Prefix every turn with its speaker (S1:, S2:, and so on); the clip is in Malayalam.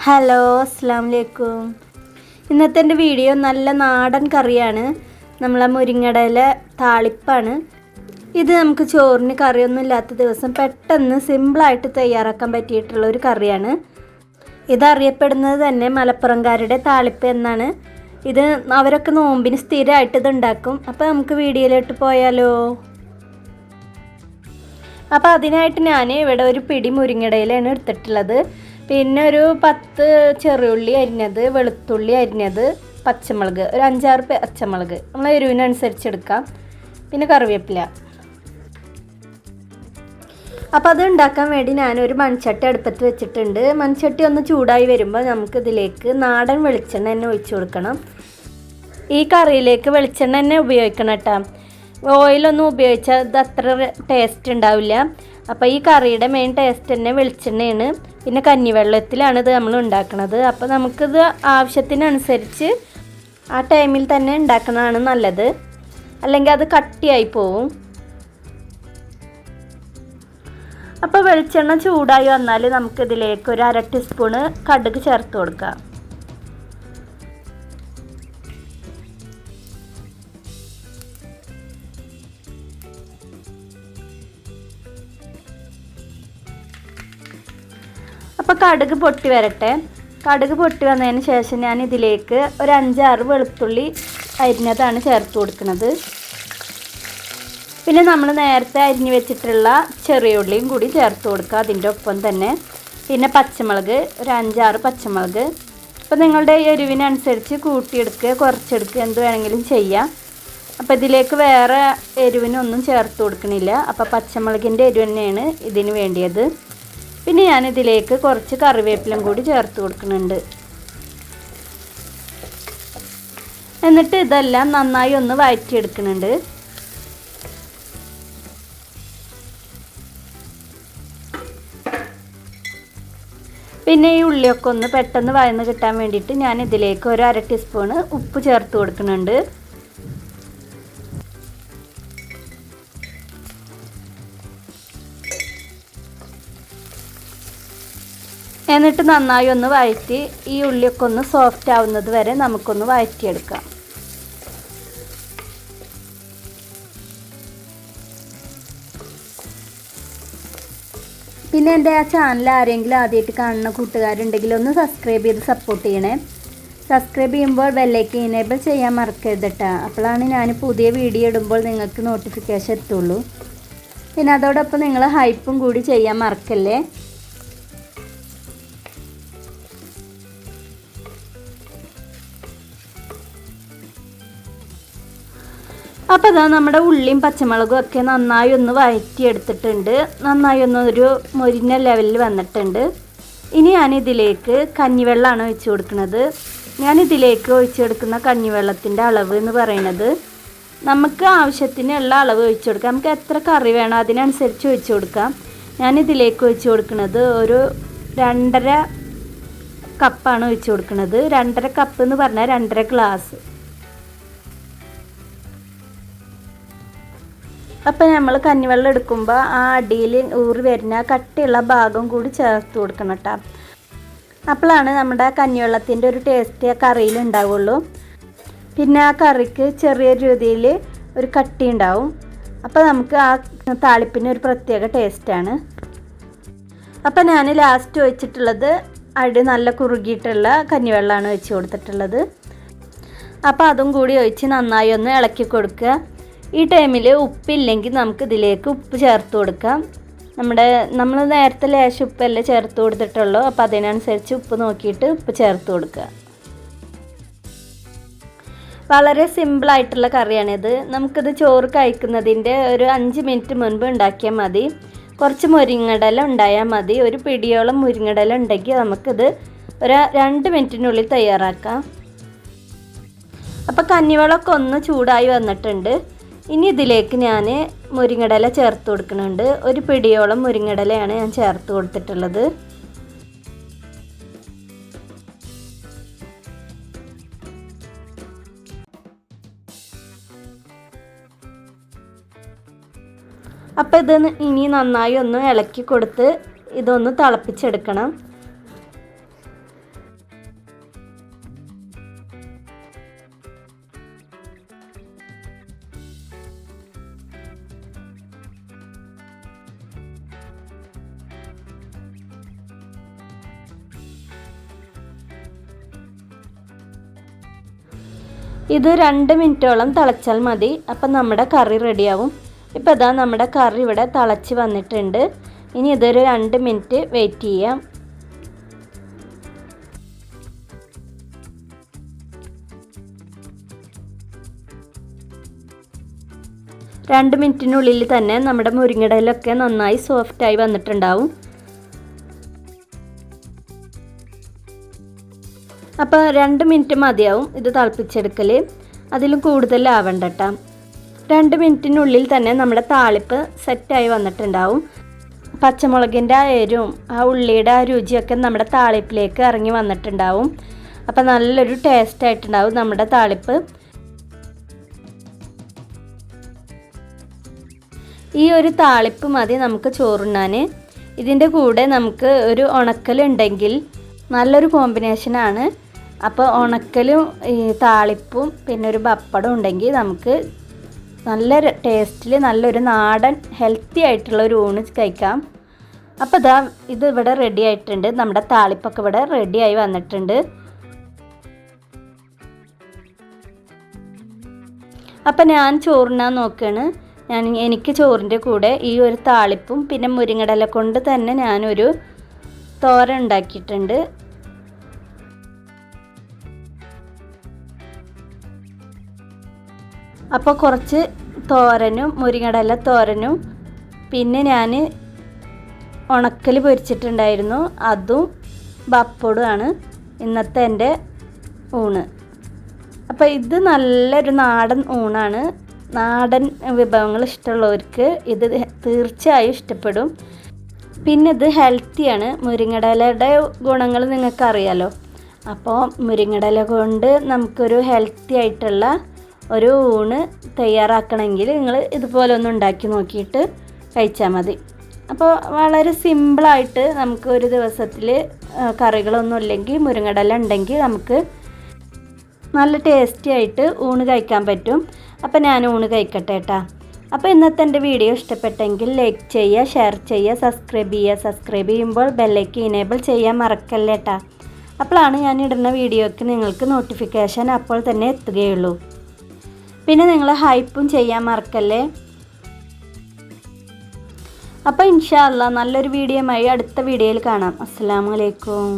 S1: ഹലോ, അസ്സാം വലൈക്കും. ഇന്നത്തെ എൻ്റെ വീഡിയോ നല്ല നാടൻ കറിയാണ്. നമ്മളെ മുരിങ്ങടയില താളിപ്പാണ്. ഇത് നമുക്ക് ചോറിന് കറിയൊന്നും ഇല്ലാത്ത ദിവസം പെട്ടെന്ന് സിമ്പിളായിട്ട് തയ്യാറാക്കാൻ പറ്റിയിട്ടുള്ള ഒരു കറിയാണ്. ഇതറിയപ്പെടുന്നത് തന്നെ മലപ്പുറംകാരുടെ താളിപ്പ് എന്നാണ്. ഇത് അവരൊക്കെ നോമ്പിന് സ്ഥിരമായിട്ട് ഇത് ഉണ്ടാക്കും. അപ്പോൾ നമുക്ക് വീഡിയോയിലോട്ട് പോയാലോ. അപ്പോൾ അതിനായിട്ട് ഞാൻ ഇവിടെ ഒരു പിടി മുരിങ്ങടയിലാണ് എടുത്തിട്ടുള്ളത്. പിന്നെ ഒരു 10 ചെറിയുള്ളി അരിഞ്ഞത്, വെളുത്തുള്ളി അരിഞ്ഞത്, പച്ചമുളക് ഒരു 5-6 പച്ചമുളക് നമ്മൾ എരിവിനനുസരിച്ച് എടുക്കാം. പിന്നെ കറിവേപ്പില. അപ്പോൾ അത് ഉണ്ടാക്കാൻ വേണ്ടി ഞാനൊരു മൺചട്ടി അടുപ്പത്ത് വെച്ചിട്ടുണ്ട്. മൺചട്ടി ഒന്ന് ചൂടായി വരുമ്പോൾ നമുക്കിതിലേക്ക് നാടൻ വെളിച്ചെണ്ണ തന്നെ ഒഴിച്ചു കൊടുക്കണം. ഈ കറിയിലേക്ക് വെളിച്ചെണ്ണ തന്നെ ഉപയോഗിക്കണം കേട്ടോ. ഓയിലൊന്നും ഉപയോഗിച്ചാൽ ഇത് അത്ര ടേസ്റ്റ് ഉണ്ടാവില്ല. അപ്പോൾ ഈ കറിയുടെ മെയിൻ ടേസ്റ്റ് തന്നെ വെളിച്ചെണ്ണയാണ്. പിന്നെ കഞ്ഞിവെള്ളത്തിലാണ് ഇത് നമ്മൾ ഉണ്ടാക്കുന്നത്. അപ്പോൾ നമുക്കിത് ആവശ്യത്തിനനുസരിച്ച് ആ ടൈമിൽ തന്നെ ഉണ്ടാക്കുന്നതാണ് നല്ലത്, അല്ലെങ്കിൽ അത് കട്ടിയായി പോവും. അപ്പോൾ വെളിച്ചെണ്ണ ചൂടായി വന്നാൽ നമുക്കിതിലേക്ക് ഒരു 1/2 ടീസ്പൂണ് കടുക് ചേർത്ത് കൊടുക്കാം. അപ്പോൾ കടുക് പൊട്ടി വരട്ടെ. കടുക് പൊട്ടി വന്നതിന് ശേഷം ഞാൻ ഇതിലേക്ക് ഒരു 5-6 വെളുത്തുള്ളി അരിഞ്ഞതാണ് ചേർത്ത് കൊടുക്കുന്നത്. പിന്നെ നമ്മൾ നേരത്തെ അരിഞ്ഞ് വെച്ചിട്ടുള്ള ചെറിയ ഉള്ളിയും കൂടി ചേർത്ത് കൊടുക്കുക അതിൻ്റെ ഒപ്പം തന്നെ. പിന്നെ പച്ചമുളക് ഒരു 5-6 പച്ചമുളക്. അപ്പോൾ നിങ്ങളുടെ എരിവിനനുസരിച്ച് കൂട്ടിയെടുക്കുക, കുറച്ചെടുക്കുക, എന്ത് വേണമെങ്കിലും ചെയ്യാം. അപ്പോൾ ഇതിലേക്ക് വേറെ എരിവിനൊന്നും ചേർത്ത് കൊടുക്കണില്ല. അപ്പോൾ പച്ചമുളകിൻ്റെ എരിവ് തന്നെയാണ് ഇതിന് വേണ്ടിയത്. പിന്നെ ഞാനിതിലേക്ക് കുറച്ച് കറിവേപ്പിലും കൂടി ചേർത്ത് കൊടുക്കുന്നുണ്ട്. എന്നിട്ട് ഇതെല്ലാം നന്നായി ഒന്ന് വഴറ്റിയെടുക്കുന്നുണ്ട്. പിന്നെ ഈ ഉള്ളിയൊക്കെ ഒന്ന് പെട്ടെന്ന് വഴന്ന് കിട്ടാൻ വേണ്ടിയിട്ട് ഞാൻ ഇതിലേക്ക് ഒരു 1/2 ടീസ്പൂണ് ഉപ്പ് ചേർത്ത് കൊടുക്കുന്നുണ്ട്. എന്നിട്ട് നന്നായി ഒന്ന് വഴറ്റി ഈ ഉള്ളിയൊക്കെ ഒന്ന് സോഫ്റ്റ് ആവുന്നത് വരെ നമുക്കൊന്ന് വഴറ്റിയെടുക്കാം. പിന്നെ എൻ്റെ ആ ചാനൽ ആരെങ്കിലും ആദ്യമായിട്ട് കാണുന്ന കൂട്ടുകാരുണ്ടെങ്കിൽ ഒന്ന് സബ്സ്ക്രൈബ് ചെയ്ത് സപ്പോർട്ട് ചെയ്യണേ. സബ്സ്ക്രൈബ് ചെയ്യുമ്പോൾ ബെല്ലൈക്കൻ എനേബിൾ ചെയ്യാൻ മറക്കരുത് കേട്ടോ. അപ്പോഴാണ് ഞാൻ പുതിയ വീഡിയോ ഇടുമ്പോൾ നിങ്ങൾക്ക് നോട്ടിഫിക്കേഷൻ എത്തുള്ളൂ. പിന്നെ അതോടൊപ്പം നിങ്ങൾ ഹൈപ്പും കൂടി ചെയ്യാൻ മറക്കല്ലേ. അപ്പോൾ അതാ നമ്മുടെ ഉള്ളിയും പച്ചമുളകും ഒക്കെ നന്നായി ഒന്ന് വഴറ്റിയെടുത്തിട്ടുണ്ട്. നന്നായി ഒന്നൊരു മൊരിഞ്ഞ ലെവലിൽ വന്നിട്ടുണ്ട്. ഇനി ഞാനിതിലേക്ക് കഞ്ഞിവെള്ളമാണ് ഒഴിച്ച് കൊടുക്കുന്നത്. ഞാനിതിലേക്ക് ഒഴിച്ച് കൊടുക്കുന്ന കഞ്ഞിവെള്ളത്തിൻ്റെ അളവ് എന്ന് പറയുന്നത് നമുക്ക് ആവശ്യത്തിനുള്ള അളവ് ഒഴിച്ച് കൊടുക്കാം. നമുക്ക് എത്ര കറി വേണം അതിനനുസരിച്ച് ഒഴിച്ച് കൊടുക്കാം. ഞാനിതിലേക്ക് ഒഴിച്ച് കൊടുക്കുന്നത് ഒരു 2.5 കപ്പാണ് ഒഴിച്ച് കൊടുക്കുന്നത്. 2.5 കപ്പ് എന്ന് പറഞ്ഞാൽ 2.5 ഗ്ലാസ്. അപ്പോൾ നമ്മൾ കഞ്ഞിവെള്ളം എടുക്കുമ്പോൾ ആ അടിയിൽ ഊറി വരുന്ന കട്ടിയുള്ള ഭാഗം കൂടി ചേർത്ത് കൊടുക്കണം കേട്ടോ. അപ്പോഴാണ് നമ്മുടെ കഞ്ഞിവെള്ളത്തിൻ്റെ ഒരു ടേസ്റ്റ് ആ കറിയിൽ ഉണ്ടാവുള്ളൂ. പിന്നെ ആ കറിക്ക് ചെറിയ രീതിയിൽ ഒരു കട്ടി ഉണ്ടാവും. അപ്പോൾ നമുക്ക് ആ താളിപ്പിന് ഒരു പ്രത്യേക ടേസ്റ്റാണ്. അപ്പോൾ ഞാൻ ലാസ്റ്റ് ഒഴിച്ചിട്ടുള്ളത് അടി നല്ല കുറുകിയിട്ടുള്ള കഞ്ഞിവെള്ളമാണ് ഒഴിച്ച് കൊടുത്തിട്ടുള്ളത്. അപ്പോൾ അതും കൂടി ഒഴിച്ച് നന്നായി ഒന്ന് ഇളക്കി കൊടുക്കുക. ഈ ടൈമിൽ ഉപ്പില്ലെങ്കിൽ നമുക്ക് ഇതിലേക്ക് ഉപ്പ് ചേർത്ത് കൊടുക്കാം. നമ്മൾ നേരത്തെ ലേശം ഉപ്പല്ലേ ചേർത്ത് കൊടുത്തിട്ടുള്ളൂ. അപ്പോൾ അതിനനുസരിച്ച് ഉപ്പ് നോക്കിയിട്ട് ഉപ്പ് ചേർത്ത് കൊടുക്കുക. വളരെ സിമ്പിളായിട്ടുള്ള കറിയാണിത്. നമുക്കിത് ചോറ് കഴിക്കുന്നതിൻ്റെ ഒരു 5 മിനിറ്റ് മുൻപ് ഉണ്ടാക്കിയാൽ മതി. കുറച്ച് മുരിങ്ങടല ഉണ്ടായാൽ മതി. ഒരു പിടിയോളം മുരിങ്ങടല ഉണ്ടെങ്കിൽ നമുക്കിത് ഒരു 2 മിനിറ്റിനുള്ളിൽ തയ്യാറാക്കാം. അപ്പോൾ കഞ്ഞിവെള്ളമൊക്കെ ഒന്ന് ചൂടായി വന്നിട്ടുണ്ട്. ഇനി ഇതിലേക്ക് ഞാൻ മുരിങ്ങടല ചേർത്ത് കൊടുക്കുന്നുണ്ട്. ഒരു പിടിയോളം മുരിങ്ങടലയാണ് ഞാൻ ചേർത്ത് കൊടുത്തിട്ടുള്ളത്. അപ്പോൾ ഇത് ഇനി നന്നായി ഒന്ന് ഇളക്കി കൊടുത്ത് ഇതൊന്ന് തിളപ്പിച്ചെടുക്കണം. ഇത് 2 മിനിറ്റോളം തിളച്ചാൽ മതി. അപ്പം നമ്മുടെ കറി റെഡിയാവും. ഇപ്പോൾ ഇതാ നമ്മുടെ കറി ഇവിടെ തിളച്ച് വന്നിട്ടുണ്ട്. ഇനി ഇതൊരു 2 മിനിറ്റ് വെയിറ്റ് ചെയ്യാം. രണ്ട് മിനിറ്റിനുള്ളിൽ തന്നെ നമ്മുടെ മുരിങ്ങയിലൊക്കെ നന്നായി സോഫ്റ്റായി വന്നിട്ടുണ്ടാവും. അപ്പോൾ 2 മിനിറ്റ് മതിയാവും ഇത് തിളപ്പിച്ചെടുക്കൽ. അതിലും കൂടുതലാവണ്ട കേട്ടോ. 2 മിനിറ്റിനുള്ളിൽ തന്നെ നമ്മുടെ താളിപ്പ് സെറ്റായി വന്നിട്ടുണ്ടാവും. പച്ചമുളകിൻ്റെ ആ എരിവും ആ ഉള്ളിയുടെ ആ രുചിയൊക്കെ നമ്മുടെ താളിപ്പിലേക്ക് ഇറങ്ങി വന്നിട്ടുണ്ടാവും. അപ്പോൾ നല്ലൊരു ടേസ്റ്റ് ആയിട്ടുണ്ടാവും നമ്മുടെ താളിപ്പ്. ഈ ഒരു താളിപ്പ് മതി നമുക്ക് ചോറുണ്ണാൻ. ഇതിൻ്റെ കൂടെ നമുക്ക് ഒരു ഉണക്കലുണ്ടെങ്കിൽ നല്ലൊരു കോമ്പിനേഷനാണ്. അപ്പോൾ ഉണക്കലും ഈ താളിപ്പും പിന്നെ ഒരു പപ്പടം ഉണ്ടെങ്കിൽ നമുക്ക് നല്ല ടേസ്റ്റിൽ നല്ലൊരു നാടൻ ഹെൽത്തി ആയിട്ടുള്ള ഒരു ഊണ് കഴിക്കാം. അപ്പോൾ ഇത് ഇവിടെ റെഡി ആയിട്ടുണ്ട്. നമ്മുടെ താളിപ്പൊക്കെ ഇവിടെ റെഡിയായി വന്നിട്ടുണ്ട്. അപ്പോൾ ഞാൻ ചോറുണ്ണാൻ നോക്കുകയാണ്. എനിക്ക് ചോറിൻ്റെ കൂടെ ഈ ഒരു താളിപ്പും പിന്നെ മുരിങ്ങയില കൊണ്ട് തന്നെ ഞാനൊരു തോരൻ ഉണ്ടാക്കിയിട്ടുണ്ട്. അപ്പോൾ കുറച്ച് തോരനും മുരിങ്ങയില തോരനും പിന്നെ ഞാൻ ഉണക്കൽ പൊരിച്ചിട്ടുണ്ടായിരുന്നു, അതും പപ്പടവുമാണ് ഇന്നത്തെ എൻ്റെ ഊണ്. അപ്പോൾ ഇത് നല്ലൊരു നാടൻ ഊണാണ്. നാടൻ വിഭവങ്ങൾ ഇഷ്ടമുള്ളവർക്ക് ഇത് തീർച്ചയായും ഇഷ്ടപ്പെടും. പിന്നെ ഇത് ഹെൽത്തിയാണ്. മുരിങ്ങയിലയുടെ ഗുണങ്ങൾ നിങ്ങൾക്കറിയാലോ. അപ്പോൾ മുരിങ്ങയില കൊണ്ട് നമുക്കൊരു ഹെൽത്തി ആയിട്ടുള്ള ഒരു ഊണ് തയ്യാറാക്കണമെങ്കിൽ നിങ്ങൾ ഇതുപോലെ ഒന്ന് ഉണ്ടാക്കി നോക്കിയിട്ട് കഴിച്ചാൽ മതി. അപ്പോൾ വളരെ സിമ്പിളായിട്ട് നമുക്ക് ഒരു ദിവസത്തിൽ കറികളൊന്നും ഇല്ലെങ്കിൽ മുരിങ്ങയില ഉണ്ടെങ്കിൽ നമുക്ക് നല്ല ടേസ്റ്റി ആയിട്ട് ഊണ് കഴിക്കാൻ പറ്റും. അപ്പോൾ ഞാൻ ഊണ് കഴിക്കട്ടെ കേട്ടോ. അപ്പോൾ ഇന്നത്തെ എൻ്റെ വീഡിയോ ഇഷ്ടപ്പെട്ടെങ്കിൽ ലൈക്ക് ചെയ്യുക, ഷെയർ ചെയ്യുക, സബ്സ്ക്രൈബ് ചെയ്യുക. സബ്സ്ക്രൈബ് ചെയ്യുമ്പോൾ ബെല്ലൈക്കൻ ഇനേബിൾ ചെയ്യാൻ മറക്കല്ലേ കേട്ടോ. അപ്പോഴാണ് ഞാൻ ഇടുന്ന വീഡിയോയ്ക്ക് നിങ്ങൾക്ക് നോട്ടിഫിക്കേഷൻ അപ്പോൾ തന്നെ എത്തുകയുള്ളൂ. പിന്നെ നിങ്ങൾ ഹൈപ്പും ചെയ്യാൻ മറക്കല്ലേ. അപ്പോൾ ഇൻഷാ അല്ലാഹ് നല്ലൊരു വീഡിയോയുമായി അടുത്ത വീഡിയോയിൽ കാണാം. അസ്സലാമു അലൈക്കും.